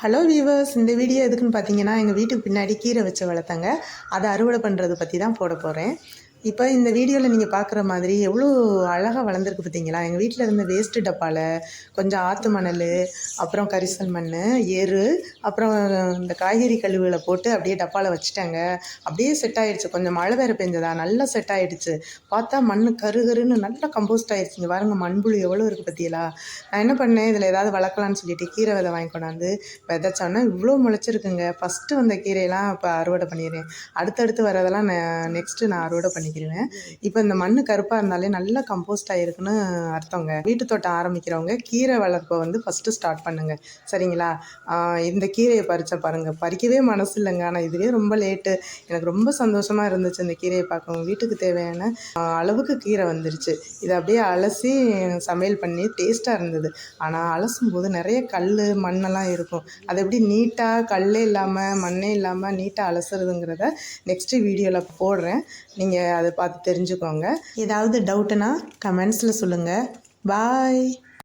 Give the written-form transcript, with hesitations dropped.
Hello viewers, இந்த video எதுக்குன்னு பார்த்தீங்கன்னா, எங்கள் வீட்டுக்கு பின்னாடி கீரை வச்சு வளர்த்தாங்க. அதை அறுவடை பண்ணுறது பற்றி தான் போட போகிறேன். இப்போ இந்த வீடியோவில் நீங்கள் பார்க்குற மாதிரி எவ்வளோ அழகாக வளர்ந்துருக்கு பார்த்தீங்களா? எங்கள் வீட்டில் இருந்த வேஸ்ட்டு டப்பாவில் கொஞ்சம் ஆற்று மணல், அப்புறம் கரிசல் மண், எரு, அப்புறம் இந்த காய்கறி கழிவுகளை போட்டு அப்படியே டப்பாவில் வச்சுட்டாங்க. அப்படியே செட் ஆகிடுச்சு. கொஞ்சம் மழை வேறு பெஞ்சதா, நல்லா செட் ஆகிடுச்சு. பார்த்தா மண் கருன்னு நல்லா கம்போஸ்ட் ஆகிடுச்சிங்க. பாருங்க, மண்புழு எவ்வளோ இருக்குது பார்த்தீங்களா? நான் என்ன பண்ணேன், இதில் ஏதாவது வளர்க்கலான்னு சொல்லிட்டு கீரை விதை வாங்கி கொண்டாந்து விதைச்சோன்னா இவ்வளோ முளைச்சிருக்குங்க. ஃபஸ்ட்டு வந்த கீரையெல்லாம் இப்போ அறுவடை பண்ணிடுறேன். அடுத்தடுத்து வரதெல்லாம் நான் அறுவடை பண்ணிக்கிறேன். இப்போ இந்த மண் கருப்பாக இருந்தாலே நல்லா கம்போஸ்ட் ஆகிருக்குன்னு அர்த்தங்க. வீட்டு தோட்டம் ஆரம்பிக்கிறவங்க கீரை வளர்ப்பை ஃபஸ்ட்டு ஸ்டார்ட் பண்ணுங்கள், சரிங்களா? இந்த கீரையை பாருங்கள், பறிக்கவே மனசு இல்லைங்க. ஆனால் இதுவே ரொம்ப லேட்டு. எனக்கு ரொம்ப சந்தோஷமாக இருந்துச்சு இந்த கீரையை பார்க்கவும். வீட்டுக்கு தேவையான அளவுக்கு கீரை வந்துருச்சு. இதை அப்படியே அலசி சமையல் பண்ணி டேஸ்ட்டாக இருந்தது. ஆனால் அலசும் போது நிறைய கல் மண்ணெல்லாம் இருக்கும். அதை எப்படி நீட்டாக கல்லே இல்லாமல் மண்ணே இல்லாமல் நீட்டாக அலசுறதுங்கிறத நெக்ஸ்ட்டு வீடியோவில் போடுறேன். நீங்கள் அதை பார்த்து தெரிஞ்சுக்கோங்க. ஏதாவது டவுட்டுன்னா கமெண்ட்ஸில் சொல்லுங்கள். பாய்.